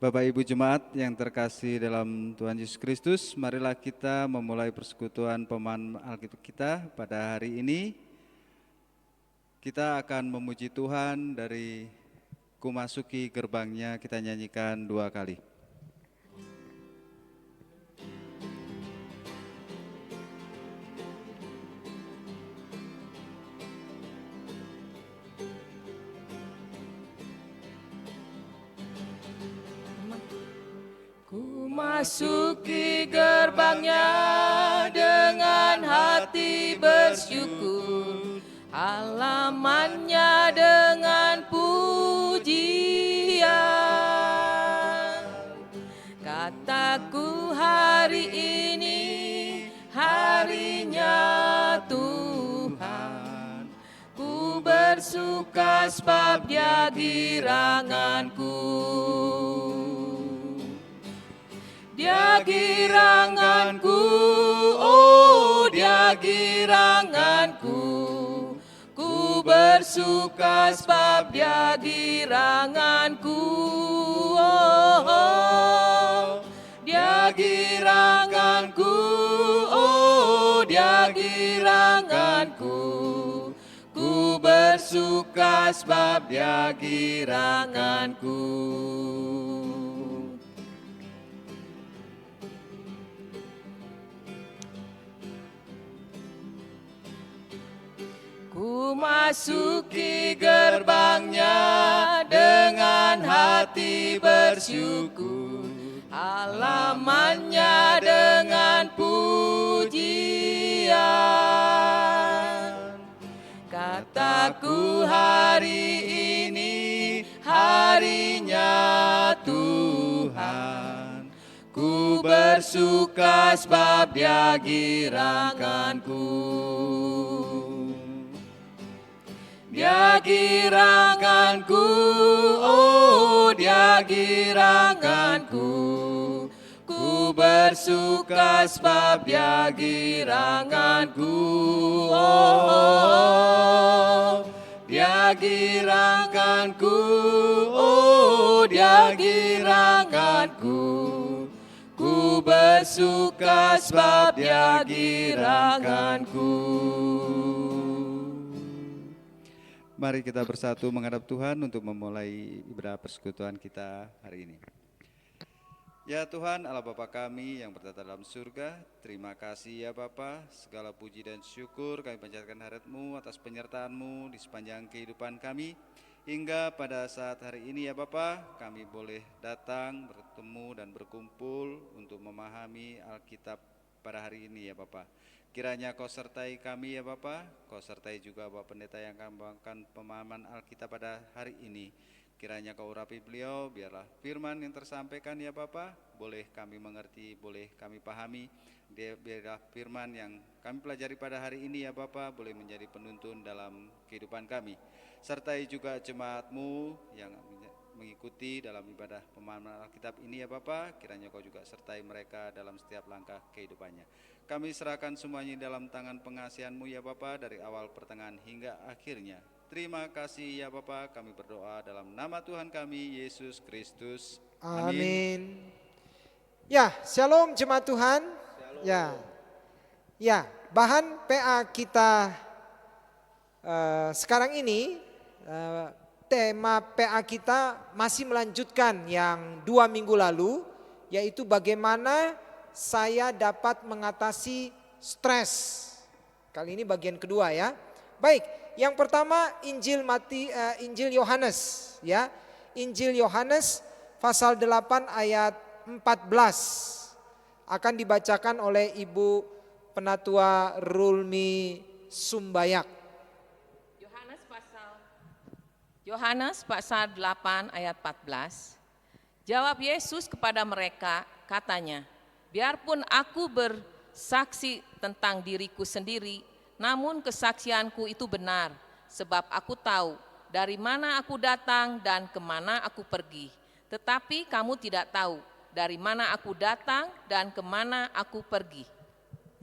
Bapak Ibu Jemaat yang terkasih dalam Tuhan Yesus Kristus, marilah kita memulai persekutuan pemahaman Alkitab kita pada hari ini. Kita akan memuji Tuhan dari Ku Masuki Gerbangnya, kita nyanyikan 2 kali. Masuki gerbangnya dengan hati bersyukur, halamannya dengan pujian. Kataku hari ini harinya Tuhan, ku bersuka sebab Dia giranganku. Dia giranganku, oh Dia giranganku. Ku bersuka sebab Dia giranganku, oh Dia giranganku, oh Dia giranganku. Ku bersuka sebab Dia giranganku. Ku masuki gerbangnya dengan hati bersyukur, halamannya dengan pujian. Kataku hari ini harinya Tuhan, ku bersuka sebab Dia giranganku. Dia giranganku, oh Dia giranganku. Ku bersuka sebab Dia giranganku, oh Dia giranganku, oh Dia giranganku. Ku bersuka sebab Dia giranganku. Mari kita bersatu menghadap Tuhan untuk memulai ibadah persekutuan kita hari ini. Ya Tuhan, Allah Bapa kami yang bertata dalam surga, terima kasih ya Bapa, segala puji dan syukur kami panjatkan hadirat-Mu atas penyertaan-Mu di sepanjang kehidupan kami. Hingga pada saat hari ini ya Bapa, kami boleh datang, bertemu dan berkumpul untuk memahami Alkitab pada hari ini ya Bapa. Kiranya Kau sertai kami ya Bapa, Kau sertai juga Bapak Pendeta yang akan membawakan pemahaman Alkitab pada hari ini. Kiranya Kau urapi beliau, biarlah firman yang tersampaikan ya Bapa, boleh kami mengerti, boleh kami pahami. Biarlah firman yang kami pelajari pada hari ini ya Bapa, boleh menjadi penuntun dalam kehidupan kami. Sertai juga jemaat-Mu yang mengikuti dalam ibadah pemahaman Alkitab ini ya Bapa, kiranya Kau juga sertai mereka dalam setiap langkah kehidupannya. Kami serahkan semuanya dalam tangan pengasihan-Mu ya Bapa, dari awal pertengahan hingga akhirnya. Terima kasih ya Bapa, kami berdoa dalam nama Tuhan kami Yesus Kristus. Amin. Ya, shalom jemaat Tuhan. Shalom. Ya, bahan PA kita sekarang ini, tema PA kita masih melanjutkan yang 2 minggu lalu, yaitu bagaimana saya dapat mengatasi stres. Kali ini bagian kedua ya. Baik, yang pertama Injil Yohanes ya. Injil Yohanes pasal 8 ayat 14 akan dibacakan oleh Ibu Penatua Rulmi Sumbayak. Yohanes pasal 8 ayat 14. Jawab Yesus kepada mereka, katanya, biarpun aku bersaksi tentang diriku sendiri, namun kesaksianku itu benar, sebab aku tahu dari mana aku datang dan kemana aku pergi. Tetapi kamu tidak tahu dari mana aku datang dan kemana aku pergi.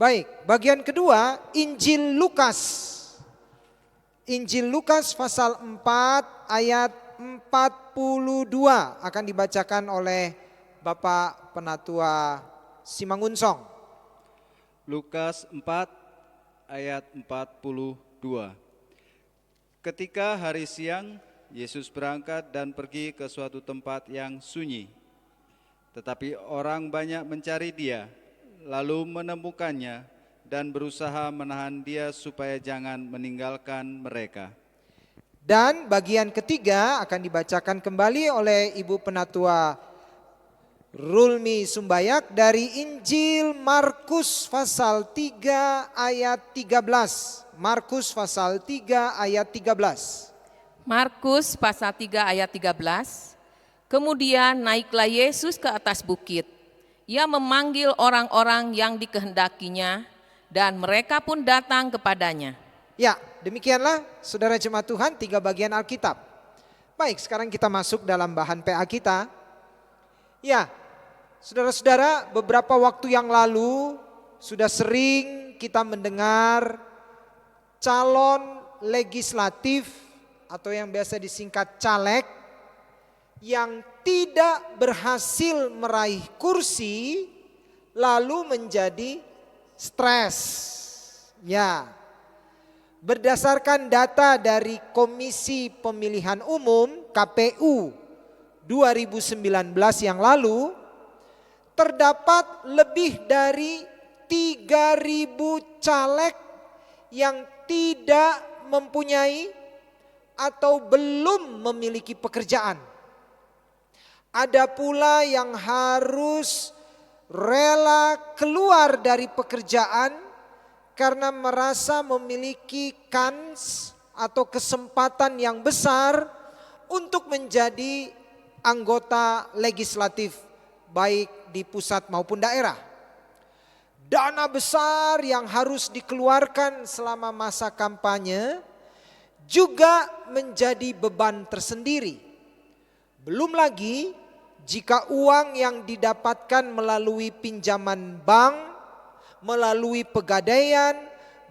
Baik, bagian kedua Injil Lukas. Injil Lukas pasal 4 ayat 42 akan dibacakan oleh Bapak Penatua Simangunsong. Lukas 4 ayat 42. Ketika hari siang, Yesus berangkat dan pergi ke suatu tempat yang sunyi. Tetapi orang banyak mencari dia, lalu menemukannya dan berusaha menahan dia supaya jangan meninggalkan mereka. Dan bagian ketiga akan dibacakan kembali oleh Ibu Penatua Rulmi Sumbayak dari Injil Markus pasal 3 ayat 13. Markus pasal 3 ayat 13. Markus pasal 3 ayat 13. Kemudian naiklah Yesus ke atas bukit. Ia memanggil orang-orang yang dikehendakinya dan mereka pun datang kepadanya. Ya, demikianlah saudara jemaat Tuhan 3 bagian Alkitab. Baik, sekarang kita masuk dalam bahan PA kita. Ya, saudara-saudara, beberapa waktu yang lalu sudah sering kita mendengar calon legislatif atau yang biasa disingkat caleg yang tidak berhasil meraih kursi lalu menjadi stres. Ya, berdasarkan data dari Komisi Pemilihan Umum KPU 2019 yang lalu, terdapat lebih dari 3.000 caleg yang tidak mempunyai atau belum memiliki pekerjaan. Ada pula yang harus rela keluar dari pekerjaan karena merasa memiliki kans atau kesempatan yang besar untuk menjadi anggota legislatif baik di pusat maupun daerah. Dana besar yang harus dikeluarkan selama masa kampanye juga menjadi beban tersendiri. Belum lagi jika uang yang didapatkan melalui pinjaman bank, melalui pegadaian,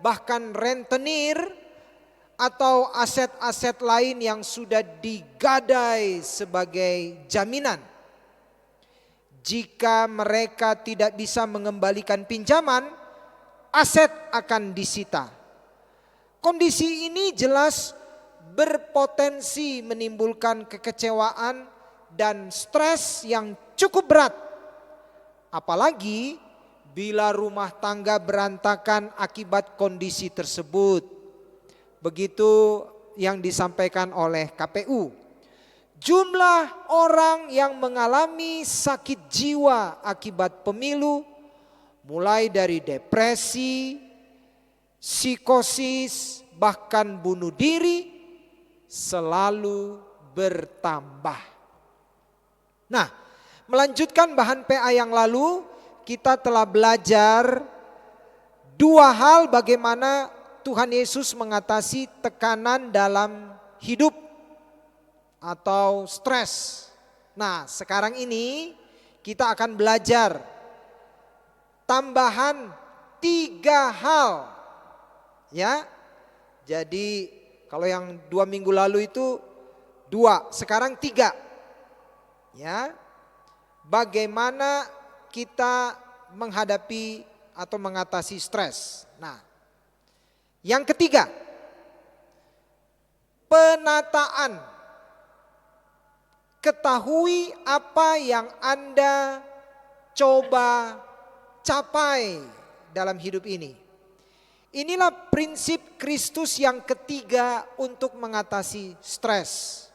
bahkan rentenir atau aset-aset lain yang sudah digadai sebagai jaminan. Jika mereka tidak bisa mengembalikan pinjaman, aset akan disita. Kondisi ini jelas berpotensi menimbulkan kekecewaan dan stres yang cukup berat. Apalagi bila rumah tangga berantakan akibat kondisi tersebut. Begitu yang disampaikan oleh KPU. Jumlah orang yang mengalami sakit jiwa akibat pemilu, mulai dari depresi, psikosis, bahkan bunuh diri, selalu bertambah. Nah, melanjutkan bahan PA yang lalu, kita telah belajar 2 hal bagaimana Tuhan Yesus mengatasi tekanan dalam hidup atau stres. Nah, sekarang ini kita akan belajar tambahan 3 hal. Ya. Jadi kalau yang 2 minggu lalu itu 2, sekarang 3. Ya. Bagaimana kita menghadapi atau mengatasi stres. Nah, yang ketiga, penataan. Ketahui apa yang Anda coba capai dalam hidup ini. Inilah prinsip Kristus yang ketiga untuk mengatasi stres.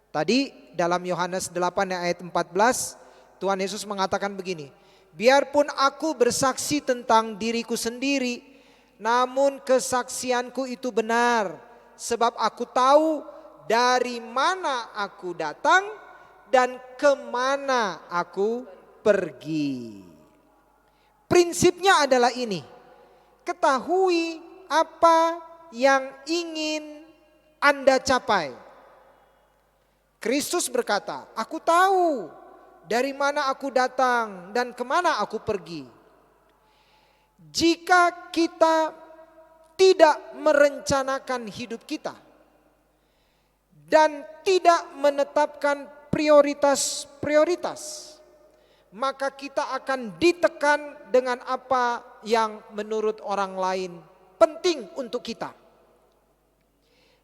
Tadi dalam Yohanes 8 ayat 14, Tuhan Yesus mengatakan begini, biarpun aku bersaksi tentang diriku sendiri, namun kesaksianku itu benar, sebab aku tahu dari mana aku datang dan kemana aku pergi. Prinsipnya adalah ini, ketahui apa yang ingin Anda capai. Kristus berkata, aku tahu dari mana aku datang dan kemana aku pergi. Jika kita tidak merencanakan hidup kita dan tidak menetapkan prioritas-prioritas, maka kita akan ditekan dengan apa yang menurut orang lain penting untuk kita.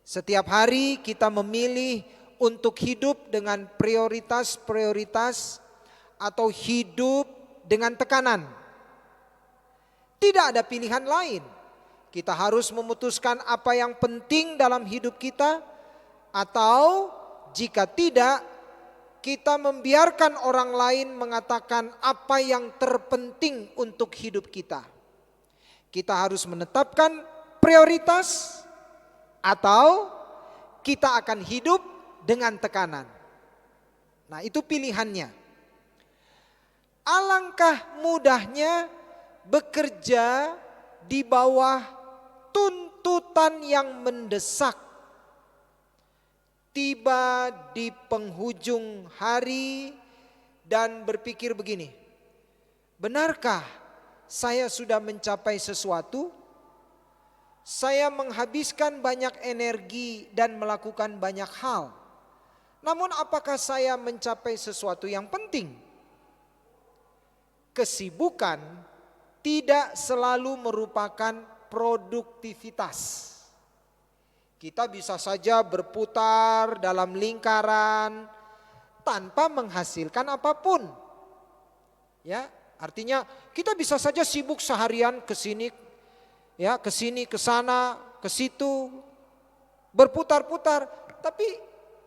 Setiap hari kita memilih untuk hidup dengan prioritas-prioritas atau hidup dengan tekanan. Tidak ada pilihan lain. Kita harus memutuskan apa yang penting dalam hidup kita, atau jika tidak, kita membiarkan orang lain mengatakan apa yang terpenting untuk hidup kita. Kita harus menetapkan prioritas atau kita akan hidup dengan tekanan. Nah, itu pilihannya. Alangkah mudahnya bekerja di bawah tuntutan yang mendesak. Tiba di penghujung hari dan berpikir begini, benarkah saya sudah mencapai sesuatu? Saya menghabiskan banyak energi dan melakukan banyak hal. Namun apakah saya mencapai sesuatu yang penting? Kesibukan tidak selalu merupakan produktivitas. Kita bisa saja berputar dalam lingkaran tanpa menghasilkan apapun. Ya, artinya kita bisa saja sibuk seharian ke sini, ya, ke sini, ke sana, ke situ, berputar-putar, tapi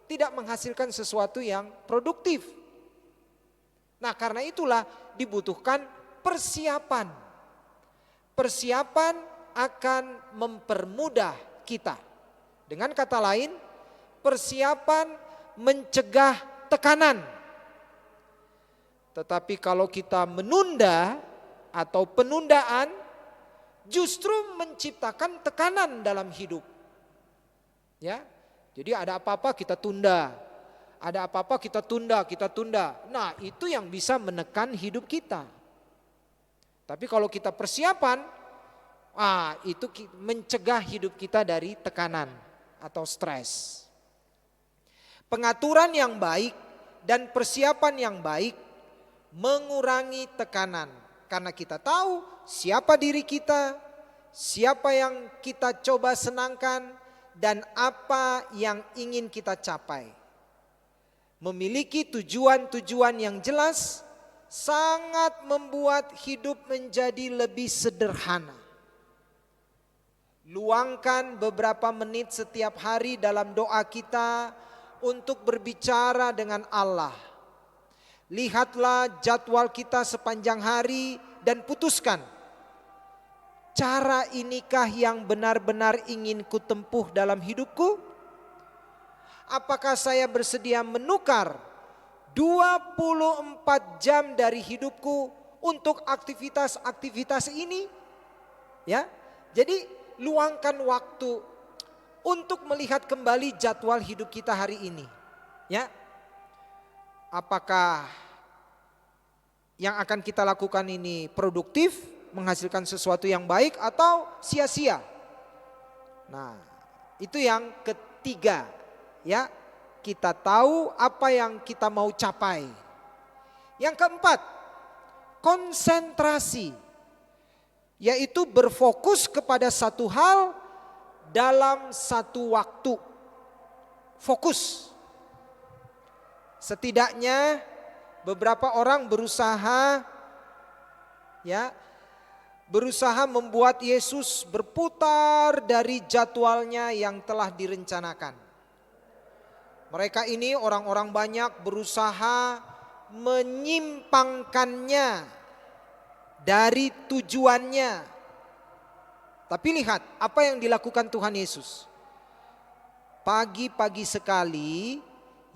tidak menghasilkan sesuatu yang produktif. Nah, karena itulah dibutuhkan persiapan. Persiapan akan mempermudah kita. Dengan kata lain, persiapan mencegah tekanan. Tetapi kalau kita menunda atau penundaan, justru menciptakan tekanan dalam hidup. Ya, jadi ada apa-apa kita tunda, ada apa-apa kita tunda. Nah, itu yang bisa menekan hidup kita. Tapi kalau kita persiapan, itu mencegah hidup kita dari tekanan atau stres. Pengaturan yang baik dan persiapan yang baik mengurangi tekanan. Karena kita tahu siapa diri kita, siapa yang kita coba senangkan, dan apa yang ingin kita capai. Memiliki tujuan-tujuan yang jelas sangat membuat hidup menjadi lebih sederhana. Luangkan beberapa menit setiap hari dalam doa kita untuk berbicara dengan Allah. Lihatlah jadwal kita sepanjang hari dan putuskan, cara inikah yang benar-benar ingin kutempuh dalam hidupku? Apakah saya bersedia menukar 24 jam dari hidupku untuk aktivitas-aktivitas ini? Ya, jadi luangkan waktu untuk melihat kembali jadwal hidup kita hari ini. Ya, apakah yang akan kita lakukan ini produktif, menghasilkan sesuatu yang baik, atau sia-sia? Nah, itu yang ketiga. Ya, kita tahu apa yang kita mau capai. Yang keempat, konsentrasi, yaitu berfokus kepada satu hal dalam satu waktu. Fokus. Setidaknya beberapa orang berusaha membuat Yesus berputar dari jadwalnya yang telah direncanakan. Mereka ini orang-orang banyak berusaha menyimpangkannya dari tujuannya. Tapi lihat apa yang dilakukan Tuhan Yesus. Pagi-pagi sekali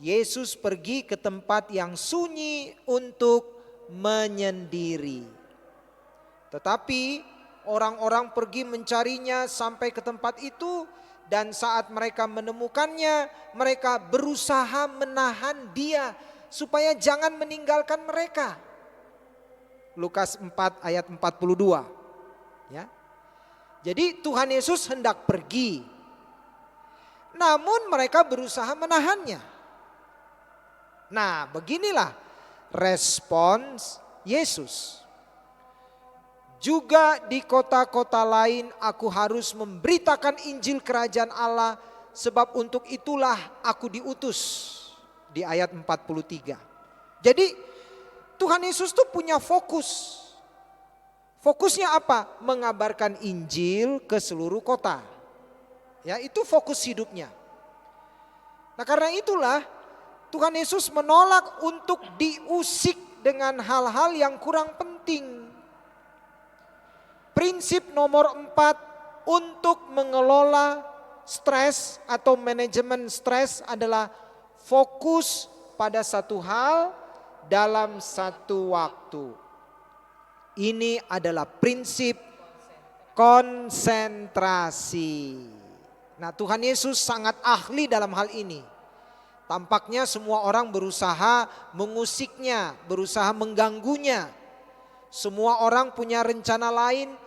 Yesus pergi ke tempat yang sunyi untuk menyendiri. Tetapi orang-orang pergi mencarinya sampai ke tempat itu, dan saat mereka menemukannya, mereka berusaha menahan dia supaya jangan meninggalkan mereka. Lukas 4 ayat 42. Ya. Jadi Tuhan Yesus hendak pergi. namun mereka berusaha menahannya. Nah, beginilah respons Yesus. Juga di kota-kota lain aku harus memberitakan Injil kerajaan Allah, sebab untuk itulah aku diutus. Di ayat 43. Jadi Tuhan Yesus tuh punya fokus. Fokusnya apa? Mengabarkan Injil ke seluruh kota. Ya, itu fokus hidupnya. Nah, karena itulah Tuhan Yesus menolak untuk diusik dengan hal-hal yang kurang penting. Prinsip nomor 4 untuk mengelola stres atau manajemen stres adalah fokus pada satu hal dalam satu waktu. Ini adalah prinsip konsentrasi. Nah, Tuhan Yesus sangat ahli dalam hal ini. Tampaknya semua orang berusaha mengusiknya, berusaha mengganggunya. Semua orang punya rencana lain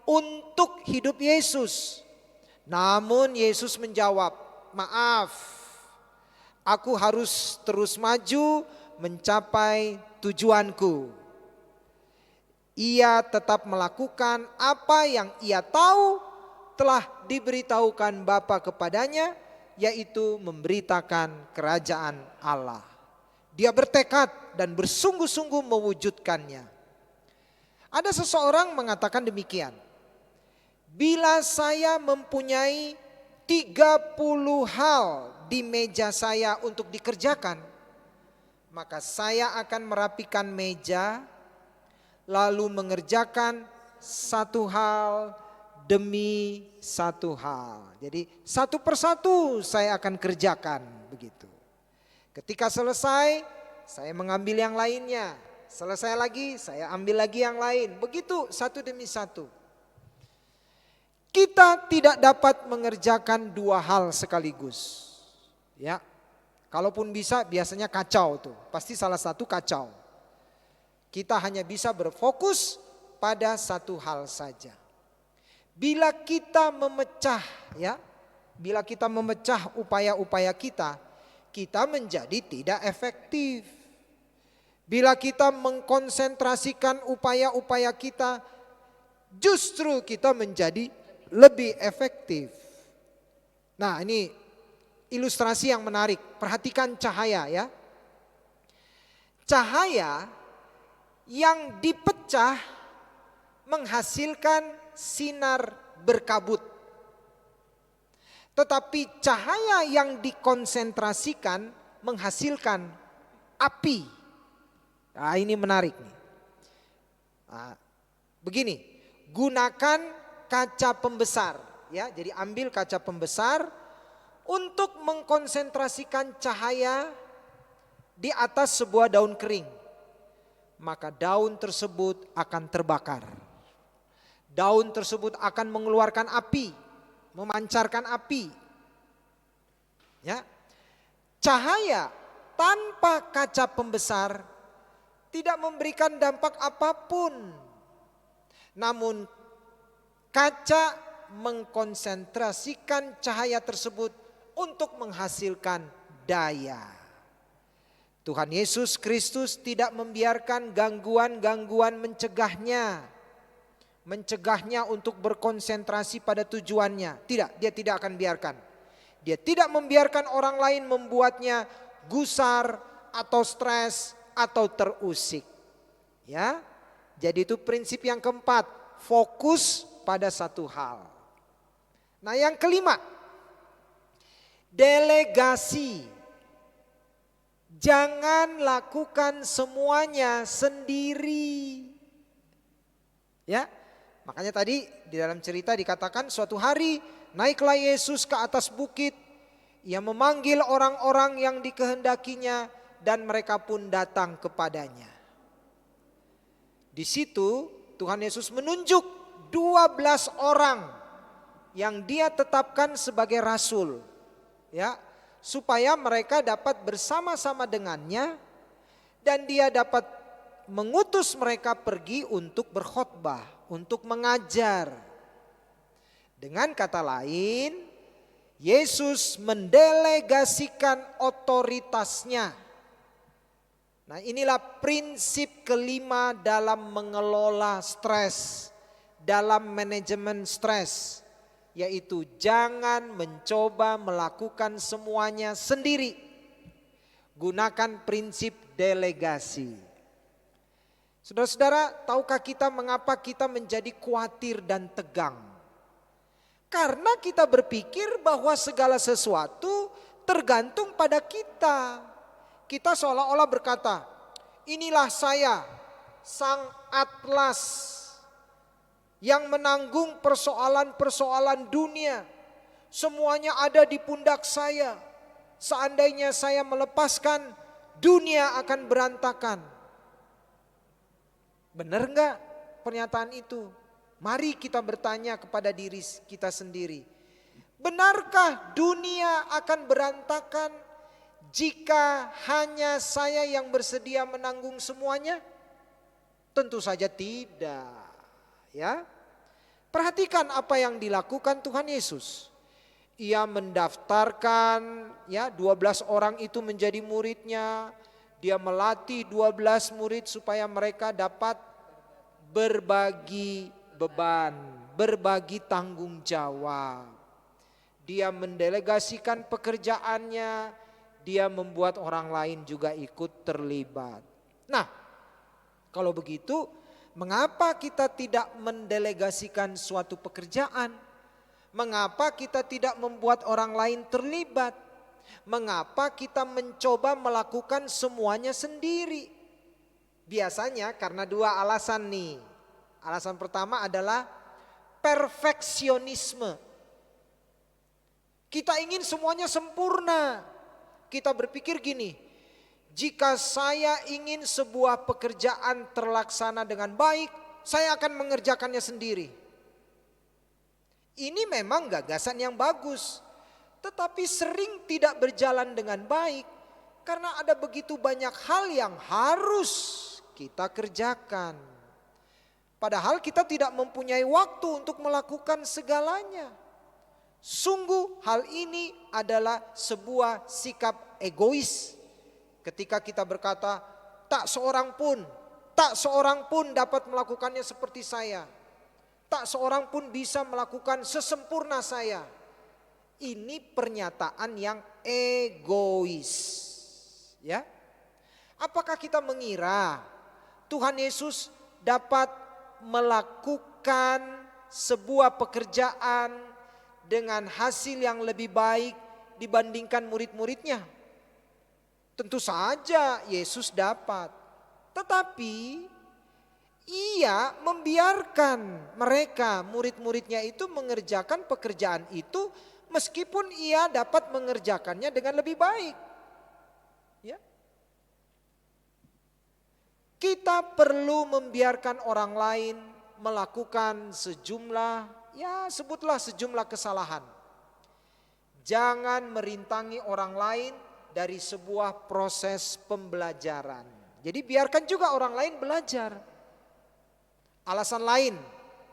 untuk hidup Yesus. Namun Yesus menjawab, maaf, aku harus terus maju mencapai tujuanku. Ia tetap melakukan apa yang ia tahu telah diberitahukan Bapa kepadanya, yaitu memberitakan kerajaan Allah. Dia bertekad dan bersungguh-sungguh mewujudkannya. Ada seseorang mengatakan demikian, bila saya mempunyai 30 hal di meja saya untuk dikerjakan, maka saya akan merapikan meja, lalu mengerjakan satu hal demi satu hal. Jadi satu persatu saya akan kerjakan begitu. Ketika selesai, saya mengambil yang lainnya. Selesai lagi, saya ambil lagi yang lain. Begitu satu demi satu. Kita tidak dapat mengerjakan dua hal sekaligus. Ya, kalaupun bisa biasanya kacau tuh. Pasti salah satu kacau. Kita hanya bisa berfokus pada satu hal saja. Bila kita memecah, ya, bila kita memecah upaya-upaya kita menjadi tidak efektif. Bila kita mengkonsentrasikan upaya-upaya kita, justru kita menjadi lebih efektif. Nah, ini ilustrasi yang menarik. Perhatikan cahaya, ya. Cahaya yang dipecah menghasilkan sinar berkabut. Tetapi cahaya yang dikonsentrasikan menghasilkan api. Nah, ini menarik nih. Nah, begini, gunakan kaca pembesar, ya. Jadi ambil kaca pembesar untuk mengkonsentrasikan cahaya di atas sebuah daun kering. Maka daun tersebut akan terbakar. Daun tersebut akan mengeluarkan api, memancarkan api. Ya. Cahaya tanpa kaca pembesar tidak memberikan dampak apapun. Namun kaca mengkonsentrasikan cahaya tersebut untuk menghasilkan daya. Tuhan Yesus Kristus tidak membiarkan gangguan-gangguan mencegahnya. Mencegahnya untuk berkonsentrasi pada tujuannya. Tidak, dia tidak akan biarkan. Dia tidak membiarkan orang lain membuatnya gusar atau stres atau terusik. Ya. Jadi itu prinsip yang keempat, fokus pada satu hal. Nah, yang kelima, delegasi. Jangan lakukan semuanya sendiri. Ya. Makanya tadi di dalam cerita dikatakan suatu hari naiklah Yesus ke atas bukit. Ia memanggil orang-orang yang dikehendakinya dan mereka pun datang kepadanya. Di situ Tuhan Yesus menunjuk 12 orang yang dia tetapkan sebagai rasul. Ya, supaya mereka dapat bersama-sama dengannya dan dia dapat mengutus mereka pergi untuk berkhotbah, untuk mengajar. Dengan kata lain, Yesus mendelegasikan otoritasnya. Nah, inilah prinsip kelima dalam mengelola stres, dalam manajemen stres, yaitu jangan mencoba melakukan semuanya sendiri. Gunakan prinsip delegasi. Saudara-saudara, tahukah kita mengapa kita menjadi khawatir dan tegang? Karena kita berpikir bahwa segala sesuatu tergantung pada kita. Kita seolah-olah berkata, inilah saya, sang atlas yang menanggung persoalan-persoalan dunia. Semuanya ada di pundak saya. Seandainya saya melepaskan, dunia akan berantakan. Benar enggak pernyataan itu? Mari kita bertanya kepada diri kita sendiri. Benarkah dunia akan berantakan jika hanya saya yang bersedia menanggung semuanya? Tentu saja tidak. Ya. Perhatikan apa yang dilakukan Tuhan Yesus. Ia mendaftarkan 12 orang itu menjadi muridnya. Dia melatih 12 murid supaya mereka dapat berbagi beban, berbagi tanggung jawab. Dia mendelegasikan pekerjaannya, dia membuat orang lain juga ikut terlibat. Nah, kalau begitu, mengapa kita tidak mendelegasikan suatu pekerjaan? Mengapa kita tidak membuat orang lain terlibat? Mengapa kita mencoba melakukan semuanya sendiri? Biasanya karena dua alasan nih. Alasan pertama adalah perfeksionisme. Kita ingin semuanya sempurna. Kita berpikir gini, jika saya ingin sebuah pekerjaan terlaksana dengan baik, saya akan mengerjakannya sendiri. Ini memang gagasan yang bagus, tetapi sering tidak berjalan dengan baik karena ada begitu banyak hal yang harus kita kerjakan. Padahal kita tidak mempunyai waktu untuk melakukan segalanya. Sungguh hal ini adalah sebuah sikap egois. Ketika kita berkata, tak seorang pun dapat melakukannya seperti saya. Tak seorang pun bisa melakukan sesempurna saya. Ini pernyataan yang egois. Ya. Apakah kita mengira Tuhan Yesus dapat melakukan sebuah pekerjaan dengan hasil yang lebih baik dibandingkan murid-muridnya? Tentu saja Yesus dapat. Tetapi ia membiarkan mereka, murid-muridnya itu mengerjakan pekerjaan itu meskipun ia dapat mengerjakannya dengan lebih baik. Ya. Kita perlu membiarkan orang lain melakukan sejumlah, sebutlah sejumlah kesalahan. Jangan merintangi orang lain dari sebuah proses pembelajaran. Jadi biarkan juga orang lain belajar. Alasan lain,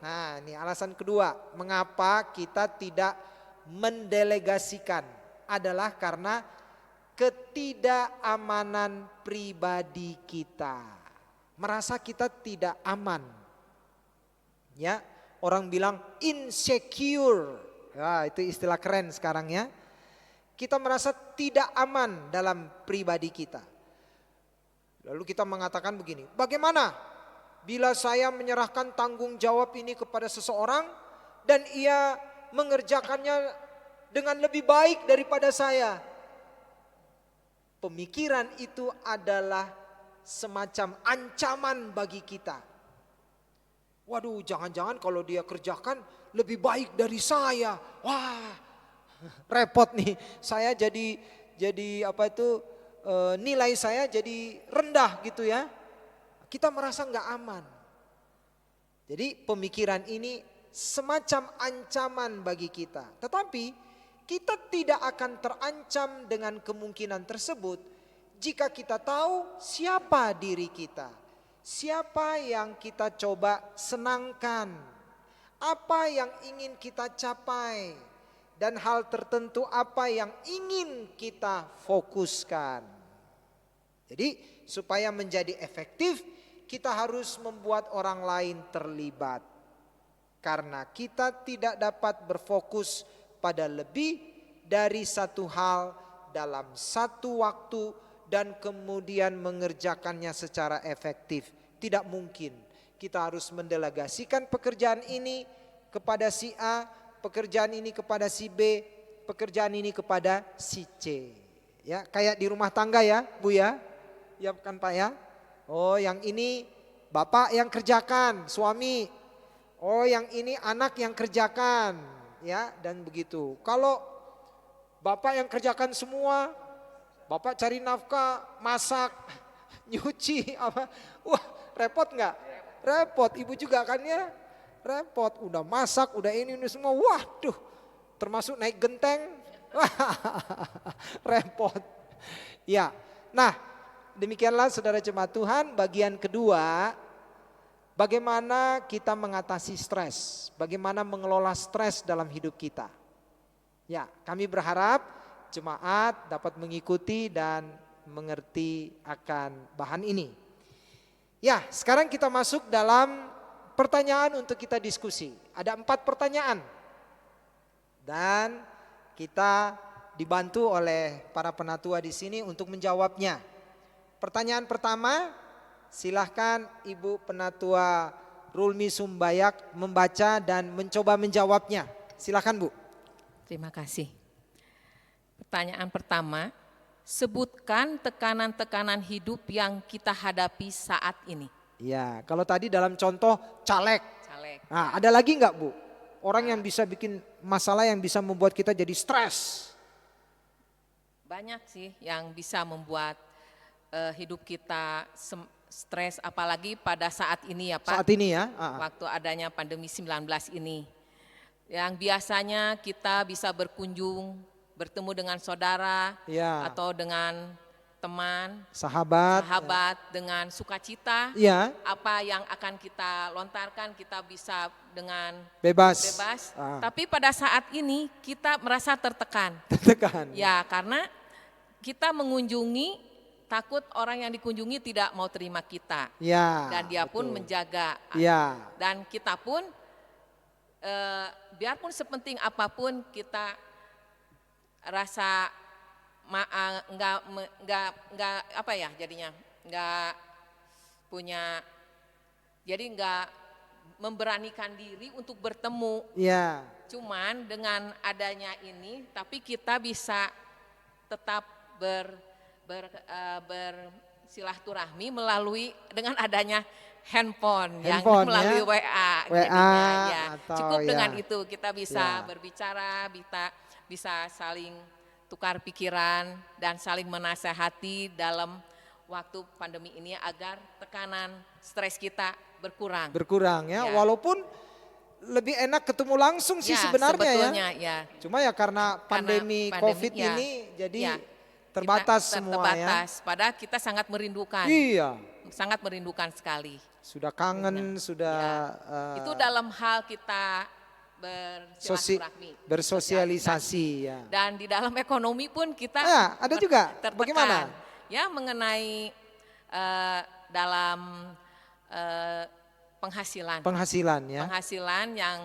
nah ini alasan kedua, mengapa kita tidak mendelegasikan adalah karena ketidakamanan pribadi kita. Merasa kita tidak aman. Ya, orang bilang insecure. Ya, itu istilah keren sekarang ya. Kita merasa tidak aman dalam pribadi kita. Lalu kita mengatakan begini, bagaimana bila saya menyerahkan tanggung jawab ini kepada seseorang dan ia mengerjakannya dengan lebih baik daripada saya? Pemikiran itu adalah semacam ancaman bagi kita. Waduh, jangan-jangan kalau dia kerjakan lebih baik dari saya. Wah, repot nih. Saya jadi nilai saya jadi rendah gitu ya. Kita merasa nggak aman. Jadi pemikiran ini semacam ancaman bagi kita. Tetapi kita tidak akan terancam dengan kemungkinan tersebut jika kita tahu siapa diri kita. Siapa yang kita coba senangkan. Apa yang ingin kita capai. dan hal tertentu apa yang ingin kita fokuskan. Jadi supaya menjadi efektif, kita harus membuat orang lain terlibat. Karena kita tidak dapat berfokus pada lebih dari satu hal dalam satu waktu dan kemudian mengerjakannya secara efektif. Tidak mungkin. Kita harus mendelegasikan pekerjaan ini kepada si A, pekerjaan ini kepada si B, pekerjaan ini kepada si C. Ya, kayak di rumah tangga ya, Bu ya. Ya kan Pak ya? Oh, yang ini bapak yang kerjakan, suami. Oh, yang ini anak yang kerjakan, ya, dan begitu. Kalau bapak yang kerjakan semua, bapak cari nafkah, masak, nyuci apa? Wah, repot nggak? Repot. Ibu juga kan ya? Repot. Udah masak, udah ini semua. Waduh, termasuk naik genteng. Repot. Ya. Nah, demikianlah saudara jemaat Tuhan, bagian kedua, bagaimana kita mengatasi stres, bagaimana mengelola stres dalam hidup kita. Ya, kami berharap jemaat dapat mengikuti dan mengerti akan bahan ini. Ya, sekarang kita masuk dalam pertanyaan untuk kita diskusi. Ada 4 pertanyaan dan kita dibantu oleh para penatua di sini untuk menjawabnya. Pertanyaan pertama, silahkan Ibu Penatua Rulmi Sumbayak membaca dan mencoba menjawabnya. Silahkan Bu. Terima kasih. Pertanyaan pertama, sebutkan tekanan-tekanan hidup yang kita hadapi saat ini. Ya, kalau tadi dalam contoh caleg. Caleg. Nah, ada lagi enggak Bu? Orang yang bisa bikin masalah yang bisa membuat kita jadi stres. Banyak sih yang bisa membuat hidup kita stres, apalagi pada saat ini ya Pak. Saat ini ya. Waktu adanya pandemi 19 ini. Yang biasanya kita bisa berkunjung, bertemu dengan saudara Ya. atau dengan teman, Sahabat. dengan sukacita. Ya. Apa yang akan kita lontarkan kita bisa dengan Bebas. Tapi pada saat ini kita merasa tertekan. Tertekan. Ya, karena kita mengunjungi, takut orang yang dikunjungi tidak mau terima kita. Ya. Dan dia pun betul. menjaga. Ya. Dan kita pun biarpun sepenting apapun kita rasa enggak apa ya jadinya, enggak punya, jadi enggak memberanikan diri untuk bertemu. Ya. Cuman dengan adanya ini, tapi kita bisa tetap bersilaturahmi melalui dengan adanya handphone yang melalui ya? WA. WA ya. atau Cukup ya. dengan itu kita bisa Ya. berbicara, bisa saling tukar pikiran dan saling menasehati dalam waktu pandemi ini agar tekanan stres kita berkurang. Berkurang ya, Ya. walaupun lebih enak ketemu langsung sih Ya, sebenarnya sebetulnya, ya. Cuma ya karena pandemi COVID ya, ini jadi ya, terbatas kita semua terbatas. Padahal kita sangat merindukan. Iya. Sangat merindukan sekali. Sudah kangen, sudah Itu dalam hal kita bersilaturahmi, bersosialisasi ya. Dan di dalam ekonomi pun kita ada juga. tertekan. Bagaimana? Ya, mengenai dalam penghasilan. Penghasilan ya. Penghasilan yang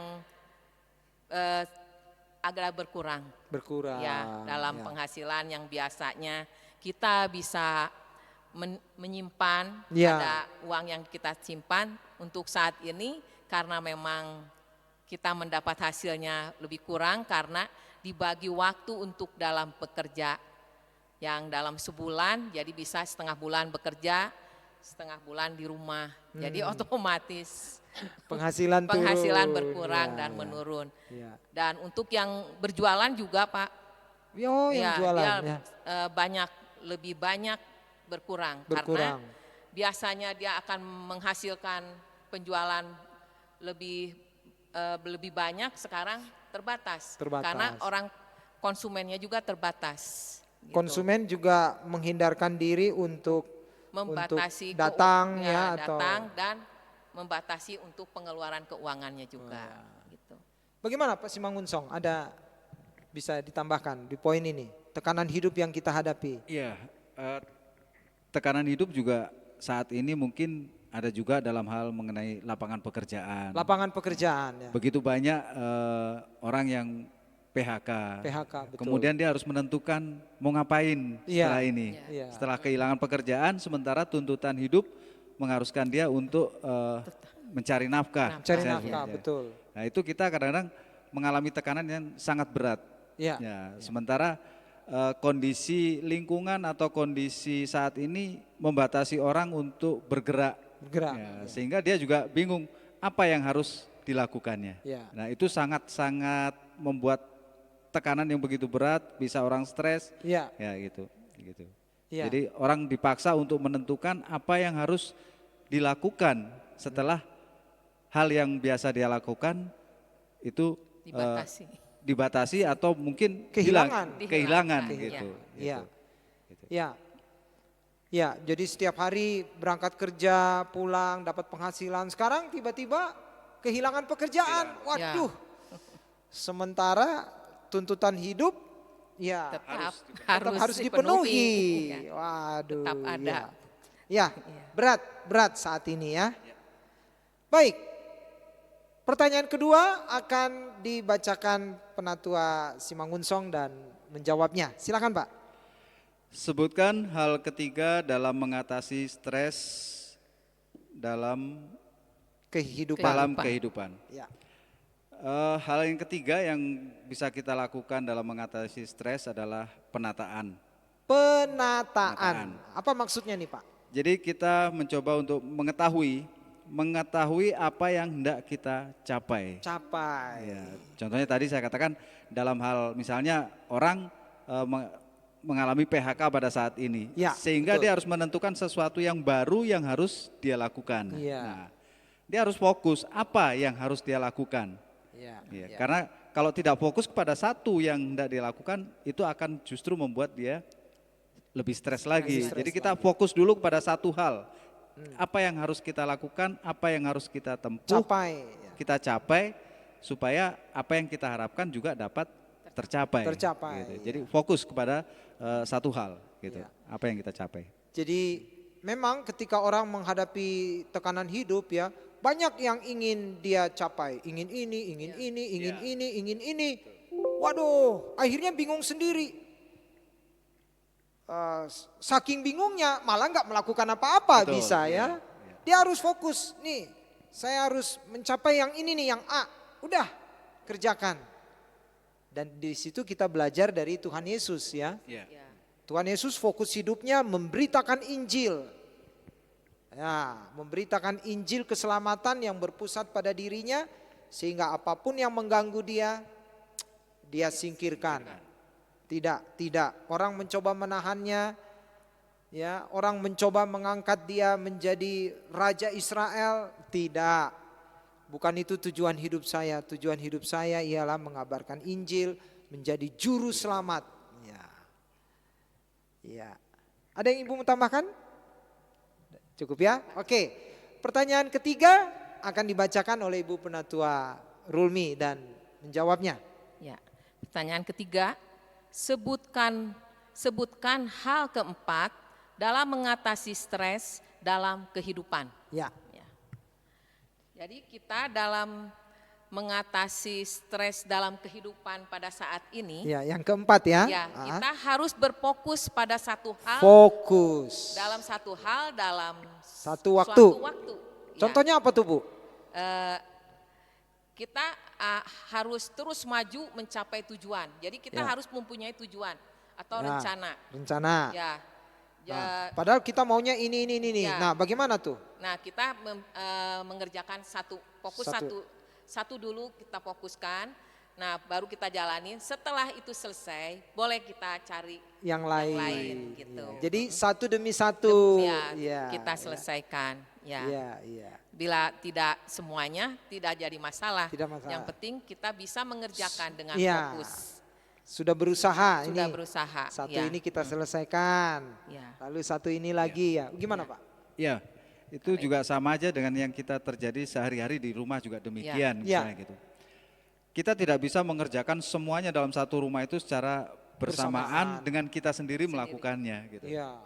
agak berkurang. Berkurang. Ya, dalam ya. penghasilan yang biasanya kita bisa menyimpan, Ya. ada uang yang kita simpan untuk saat ini karena memang kita mendapat hasilnya lebih kurang karena dibagi waktu untuk dalam bekerja. Yang dalam sebulan jadi bisa setengah bulan bekerja, setengah bulan di rumah. Jadi otomatis penghasilan berkurang dan menurun. Ya. Dan untuk yang berjualan juga Pak, yang jualan dia lebih banyak berkurang. Karena biasanya dia akan menghasilkan penjualan lebih banyak, sekarang terbatas. Karena orang konsumennya juga terbatas. Gitu. Konsumen juga menghindarkan diri untuk membatasi datang datang dan membatasi untuk pengeluaran keuangannya juga. Gitu. Bagaimana Pak Simangunsong? Ada bisa ditambahkan di poin ini? Tekanan hidup yang kita hadapi. Iya, tekanan hidup juga saat ini mungkin ada juga dalam hal mengenai lapangan pekerjaan. Lapangan pekerjaan ya. Begitu banyak orang yang PHK. PHK, betul. Kemudian dia harus menentukan mau ngapain Iya, setelah ini. iya. Setelah kehilangan pekerjaan, sementara tuntutan hidup mengharuskan dia untuk mencari nafkah. Cari Saya nafkah, lihat, ya. betul. Nah itu kita kadang-kadang mengalami tekanan yang sangat berat. Ya. Ya, sementara kondisi lingkungan atau kondisi saat ini membatasi orang untuk bergerak. Bergerak. Ya, sehingga dia juga bingung apa yang harus dilakukannya. Ya. Nah itu sangat-sangat membuat tekanan yang begitu berat, bisa orang stres, Ya. ya gitu. Ya. Jadi orang dipaksa untuk menentukan apa yang harus dilakukan setelah hal yang biasa dia lakukan itu dibatasi atau mungkin kehilangan gitu. Iya. Ya. Ya, jadi setiap hari berangkat kerja, pulang, dapat penghasilan. Sekarang tiba-tiba kehilangan pekerjaan. Waduh. Sementara tuntutan hidup ya tetap harus dipenuhi. Ya. Waduh. Tetap ada. Ya, berat saat ini ya. Baik. Pertanyaan kedua akan dibacakan Penatua Simangunsong dan menjawabnya. Silakan Pak. Sebutkan hal ketiga dalam mengatasi stres dalam kehidupan. Ya. Hal yang ketiga yang bisa kita lakukan dalam mengatasi stres adalah penataan. Penataan. Apa maksudnya nih Pak? Jadi kita mencoba untuk mengetahui apa yang hendak kita capai. Ya, contohnya tadi saya katakan dalam hal misalnya orang mengalami PHK pada saat ini, ya, sehingga betul. dia harus menentukan sesuatu yang baru yang harus dia lakukan. Ya. Nah, dia harus fokus apa yang harus dia lakukan. Ya, karena kalau tidak fokus kepada satu yang hendak dia lakukan, itu akan justru membuat dia lebih stres lagi. Jadi kita fokus dulu kepada satu hal. Apa yang harus kita lakukan, apa yang harus kita tempuh, kita capai supaya apa yang kita harapkan juga dapat tercapai. Gitu. Jadi fokus kepada satu hal, gitu. Apa yang kita capai. Jadi memang ketika orang menghadapi tekanan hidup ya, banyak yang ingin dia capai, ingin ini, ingin ini. Waduh, akhirnya bingung sendiri. Saking bingungnya malah nggak melakukan apa-apa. Betul, bisa ya. Dia harus fokus nih. Saya harus mencapai yang ini nih, yang A. Udah, kerjakan. Dan di situ kita belajar dari Tuhan Yesus ya. Tuhan Yesus fokus hidupnya memberitakan Injil. Ya, memberitakan Injil keselamatan yang berpusat pada dirinya sehingga apapun yang mengganggu dia singkirkan. Tidak. Orang mencoba menahannya, ya, orang mencoba mengangkat dia menjadi raja Israel, tidak. Bukan itu tujuan hidup saya. Tujuan hidup saya ialah mengabarkan Injil, menjadi juru selamat. Ya. Ada yang Ibu mau tambahkan? Cukup ya? Oke. Pertanyaan ketiga akan dibacakan oleh Ibu Penatua Rulmi dan menjawabnya. Ya. Pertanyaan ketiga, sebutkan hal keempat dalam mengatasi stres dalam kehidupan. Ya. Jadi kita dalam mengatasi stres dalam kehidupan pada saat ini. Ya, yang keempat ya. Kita harus berfokus pada satu hal. Fokus. Dalam satu hal dalam satu waktu. Contohnya apa tuh Bu? Kita harus terus maju mencapai tujuan. Jadi kita harus mempunyai tujuan atau rencana. Ya. Padahal kita maunya ini. Nah, bagaimana tuh? Nah, kita mengerjakan satu dulu kita fokuskan. Nah, baru kita jalanin. Setelah itu selesai, boleh kita cari yang lain gitu. Jadi satu demi satu. Kita selesaikan. Iya. Bila tidak semuanya tidak jadi masalah. Yang penting kita bisa mengerjakan dengan fokus. Sudah berusaha. Satu ini kita selesaikan. Lalu satu ini lagi ya. Gimana Pak? Ya, itu juga sama aja dengan yang kita terjadi sehari-hari di rumah juga demikian. Misalnya gitu. kita tidak bisa mengerjakan semuanya dalam satu rumah itu secara bersamaan dengan kita sendiri melakukannya gitu. Iya.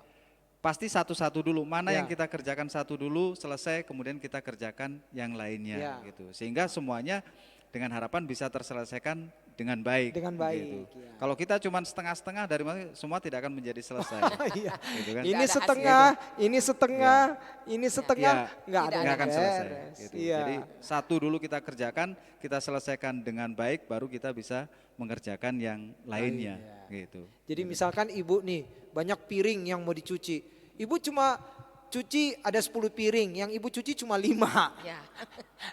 Pasti satu-satu dulu, mana Ya. yang kita kerjakan satu dulu selesai, kemudian kita kerjakan yang lainnya Ya. gitu. Sehingga semuanya dengan harapan bisa terselesaikan dengan baik. Dengan baik, gitu. ya. Kalau kita cuma setengah-setengah dari mana semua tidak akan menjadi selesai. Iya. gitu kan? Ini Nggak ada setengah, ini setengah, ini setengah, Ya, nggak ada nggak yang akan selesai. beres. Gitu. Iya. Jadi satu dulu kita kerjakan, kita selesaikan dengan baik, baru kita bisa mengerjakan yang lainnya. Gitu. Jadi misalkan ibu nih banyak piring yang mau dicuci, ibu cuma cuci ada 10 piring, yang ibu cuci cuma 5. Ya.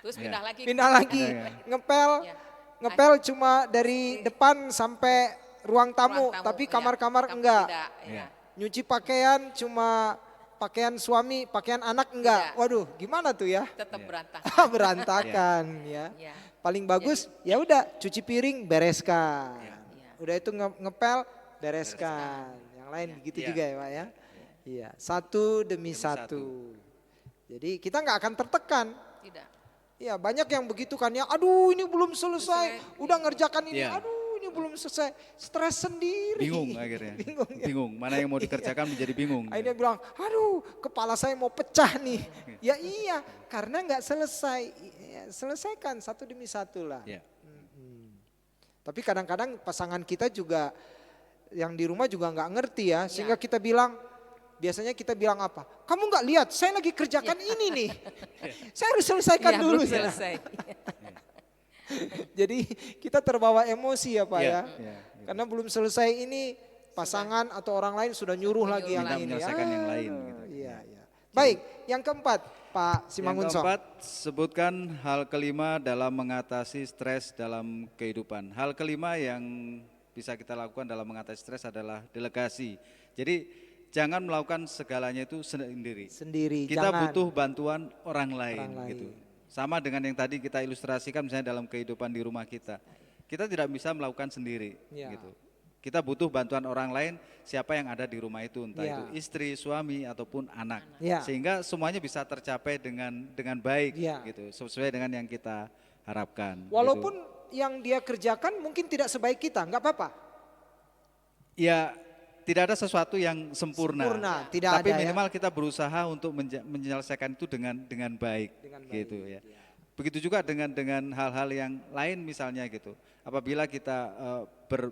Terus pindah lagi. Pindah lagi, Ya. ngepel, Ya. ngepel cuma dari depan sampai ruang tamu, Ruang tamu, tapi iya. kamar-kamar Kamar enggak. tidak, Iya. ya. Nyuci pakaian cuma pakaian suami, pakaian anak enggak. Tidak. Waduh, gimana tuh ya? Tetap berantakan. Berantakan ya. Ya. Paling bagus ya udah cuci piring bereskan. Ya. Udah itu ngepel bereskan. Yang lain gitu Ya. juga ya Pak ya. Iya, satu demi satu. Jadi kita nggak akan tertekan. Tidak. Iya, banyak yang begitu kan ya. Aduh, ini belum selesai. Udah ngerjakan ini. Iya. Aduh, ini belum selesai. Stres sendiri. Bingung akhirnya. Bingung. Ya. Bingung, mana yang mau dikerjakan menjadi bingung. Akhirnya bilang, aduh kepala saya mau pecah nih. Ya iya, karena nggak selesai. Ya, selesaikan satu demi satu lah. Ya. Tapi kadang-kadang pasangan kita juga yang di rumah juga nggak ngerti ya. Sehingga kita bilang, biasanya kita bilang apa? Kamu nggak lihat, saya lagi kerjakan ini nih. Saya harus selesaikan Ya, dulu. belum selesai. Jadi kita terbawa emosi ya Pak Ya, ya. ya, Karena belum selesai ini pasangan atau orang lain sudah nyuruh lagi yang Minta ini. menyelesaikan yang lain, Aduh, gitu. Iya, iya. Baik, yang keempat Pak Yang Simangunso. keempat, sebutkan hal kelima dalam mengatasi stres dalam kehidupan. Hal kelima yang bisa kita lakukan dalam mengatasi stres adalah delegasi. Jadi jangan melakukan segalanya itu sendiri. Sendiri, Kita jangan. butuh bantuan orang lain, Orang lain. gitu. Sama dengan yang tadi kita ilustrasikan misalnya dalam kehidupan di rumah kita. Kita tidak bisa melakukan sendiri, Ya. gitu. Kita butuh bantuan orang lain, siapa yang ada di rumah itu, entah Ya. itu istri, suami ataupun anak. Ya. Sehingga semuanya bisa tercapai dengan baik, Ya. gitu, sesuai dengan yang kita harapkan. Walaupun gitu. yang dia kerjakan mungkin tidak sebaik kita, nggak apa-apa. Ya tidak ada sesuatu yang sempurna, Sempurna, tidak tapi ada ya. minimal kita berusaha untuk menyelesaikan itu dengan baik, Dengan baik, gitu ya. Begitu juga dengan hal-hal yang lain misalnya gitu. Apabila kita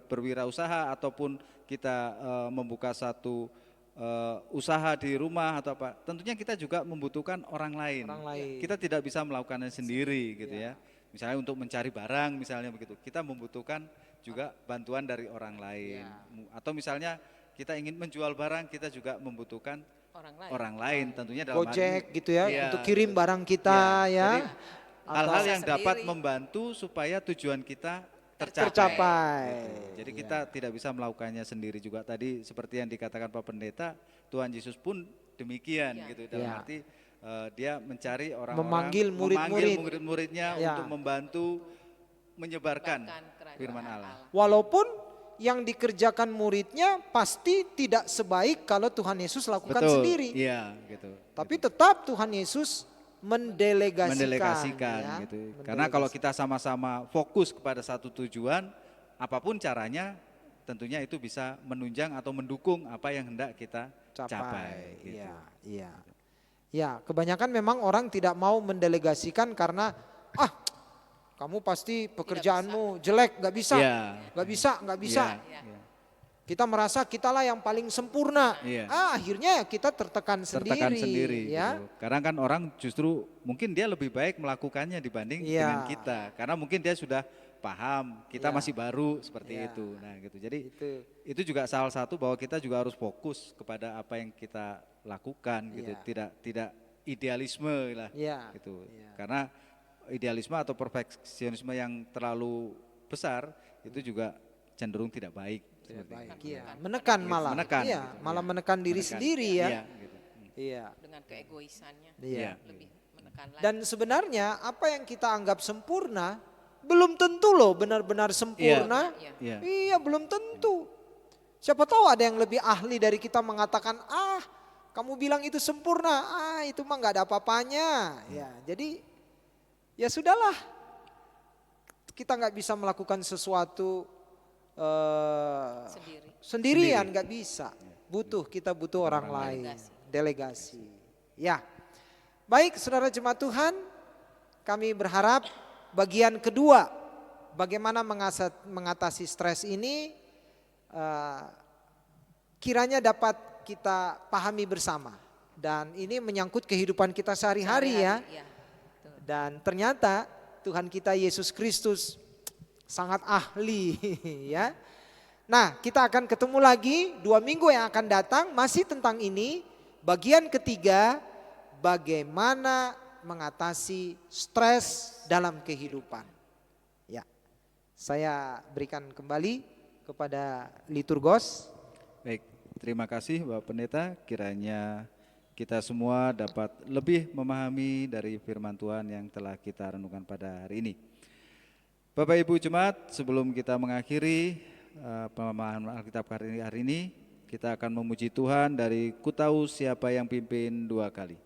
berwirausaha ataupun kita membuka satu usaha di rumah atau apa, tentunya kita juga membutuhkan orang lain. Orang lain. Kita tidak bisa melakukannya sendiri gitu ya. Misalnya untuk mencari barang misalnya begitu, kita membutuhkan juga bantuan dari orang lain. Atau misalnya kita ingin menjual barang, kita juga membutuhkan orang lain tentunya dalam hal Gojek ini. gitu ya, Iya, untuk kirim barang kita Iya, ya. jadi hal-hal Atau yang dapat sendiri. membantu supaya tujuan kita tercapai. Tercapai. Jadi kita tidak bisa melakukannya sendiri juga. Tadi seperti yang dikatakan Pak Pendeta, Tuhan Yesus pun demikian gitu. Dalam Ya. arti dia mencari orang-orang, Memanggil murid-murid. murid-muridnya Ya. untuk membantu menyebarkan Kerajaan firman Allah. Walaupun yang dikerjakan muridnya pasti tidak sebaik kalau Tuhan Yesus lakukan sendiri. Iya, gitu. Tapi tetap Tuhan Yesus mendelegasikan. Mendelegasikan ya. gitu. Karena kalau kita sama-sama fokus kepada satu tujuan, apapun caranya, tentunya itu bisa menunjang atau mendukung apa yang hendak kita capai. Gitu. Iya, iya. Ya, kebanyakan memang orang tidak mau mendelegasikan karena kamu pasti pekerjaanmu jelek, nggak bisa, Iya. nggak bisa, nggak bisa. Iya, iya. Kita merasa kitalah yang paling sempurna. Iya. Akhirnya kita tertekan Tertekan sendiri. sendiri. Ya. Gitu. Karena kan orang justru mungkin dia lebih baik melakukannya dibanding Iya. dengan kita. Karena mungkin dia sudah paham, kita Iya. masih baru seperti Iya. itu. Nah gitu. Jadi Itu. itu juga salah satu bahwa kita juga harus fokus kepada apa yang kita lakukan gitu. Iya. Tidak idealisme lah Iya. gitu. Iya. Karena idealisme atau perfeksionisme yang terlalu besar itu juga cenderung tidak baik. Tidak seperti baik, itu. iya. Menekan malah. Menekan, Iya, gitu, malah iya. menekan diri Menekan. sendiri ya. Iya, gitu. Iya. Dengan keegoisannya Iya. lebih menekan lagi. Dan sebenarnya apa yang kita anggap sempurna belum tentu loh benar-benar sempurna. Iya. Iya. Iya, belum tentu. Siapa tahu ada yang lebih ahli dari kita mengatakan, kamu bilang itu sempurna, itu mah nggak ada apa-apanya. Ya, jadi ya sudahlah. Kita nggak bisa melakukan sesuatu Sendiri. sendirian, nggak bisa. Kita butuh orang lain. Delegasi. Ya, baik saudara jemaat Tuhan, kami berharap bagian kedua, bagaimana mengatasi stres ini, kiranya dapat kita pahami bersama. Dan ini menyangkut kehidupan kita sehari-hari ya. Iya, betul. Dan ternyata Tuhan kita Yesus Kristus sangat ahli ya. Nah, kita akan ketemu lagi 2 minggu yang akan datang masih tentang ini. Bagian ketiga, bagaimana mengatasi stres dalam kehidupan. Ya, saya berikan kembali kepada liturgos. Baik, terima kasih Bapak Pendeta. Kiranya kita semua dapat lebih memahami dari firman Tuhan yang telah kita renungkan pada hari ini. Bapak Ibu Jemaat, sebelum kita mengakhiri pemahaman Alkitab hari ini, kita akan memuji Tuhan dari Ku Tahu Siapa Yang Pimpin 2 kali.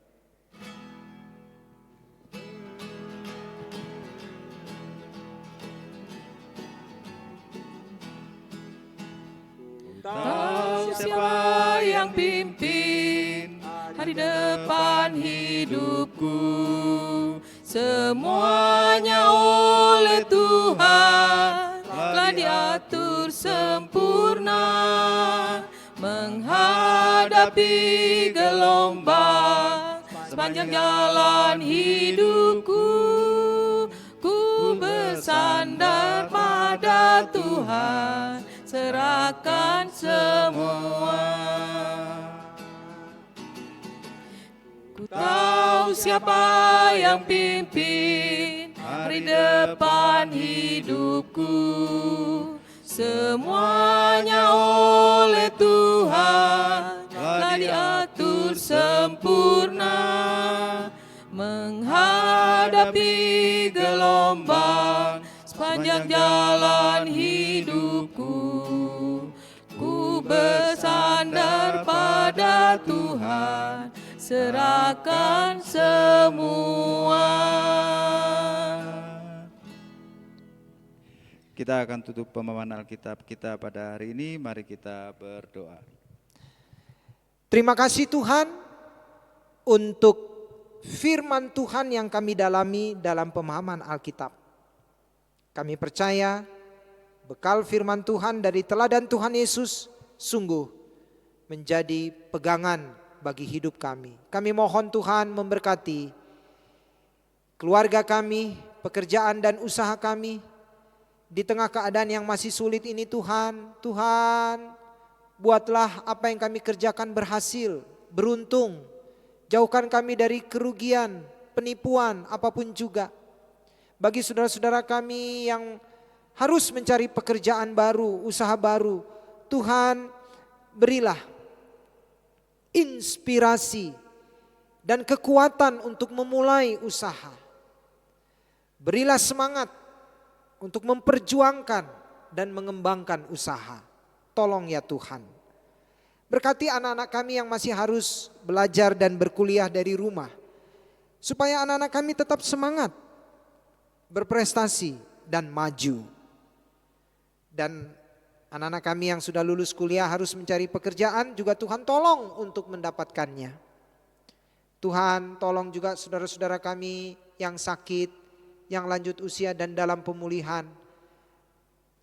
Tahu siapa yang pimpin hari depan hidupku, semuanya oleh Tuhan telah diatur sempurna. Menghadapi gelombang sepanjang jalan hidupku, ku bersandar pada Tuhan, serahkan semua. Ku tahu siapa yang pimpin hari depan hidupku, semuanya oleh Tuhan telah diatur sempurna. Menghadapi gelombang sepanjang jalan hidupku, ku bersandar pada Tuhan, serahkan semua. Kita akan tutup pemahaman Alkitab kita pada hari ini. Mari kita berdoa. Terima kasih Tuhan untuk firman Tuhan yang kami dalami dalam pemahaman Alkitab. Kami percaya bekal firman Tuhan dari teladan Tuhan Yesus sungguh menjadi pegangan bagi hidup kami. Kami mohon Tuhan memberkati keluarga kami, pekerjaan dan usaha kami. Di tengah keadaan yang masih sulit ini Tuhan, buatlah apa yang kami kerjakan berhasil, beruntung. Jauhkan kami dari kerugian, penipuan, apapun juga. Bagi saudara-saudara kami yang harus mencari pekerjaan baru, usaha baru, Tuhan berilah inspirasi dan kekuatan untuk memulai usaha. Berilah semangat untuk memperjuangkan dan mengembangkan usaha. Tolong ya Tuhan. Berkati anak-anak kami yang masih harus belajar dan berkuliah dari rumah, supaya anak-anak kami tetap semangat, berprestasi dan maju. Dan anak-anak kami yang sudah lulus kuliah harus mencari pekerjaan, juga Tuhan tolong untuk mendapatkannya. Tuhan tolong juga saudara-saudara kami yang sakit, yang lanjut usia dan dalam pemulihan,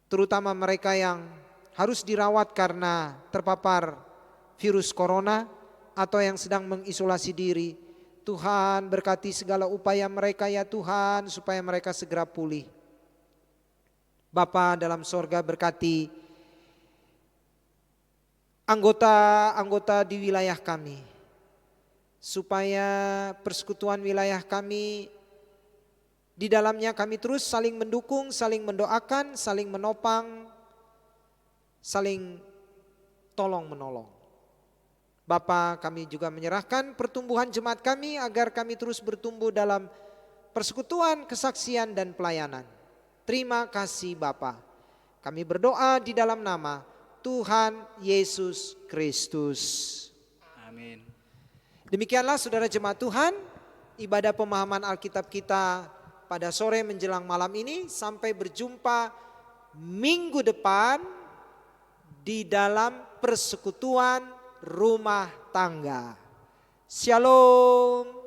terutama mereka yang harus dirawat karena terpapar virus corona atau yang sedang mengisolasi diri. Tuhan berkati segala upaya mereka ya Tuhan, supaya mereka segera pulih. Bapa dalam sorga, berkati anggota-anggota di wilayah kami, supaya persekutuan wilayah kami, di dalamnya kami terus saling mendukung, saling mendoakan, saling menopang, saling tolong menolong. Bapa, kami juga menyerahkan pertumbuhan jemaat kami agar kami terus bertumbuh dalam persekutuan, kesaksian dan pelayanan. Terima kasih Bapa. Kami berdoa di dalam nama Tuhan Yesus Kristus. Amin. Demikianlah saudara jemaat Tuhan, ibadah pemahaman Alkitab kita pada sore menjelang malam ini. Sampai berjumpa minggu depan di dalam persekutuan rumah tangga. Shalom.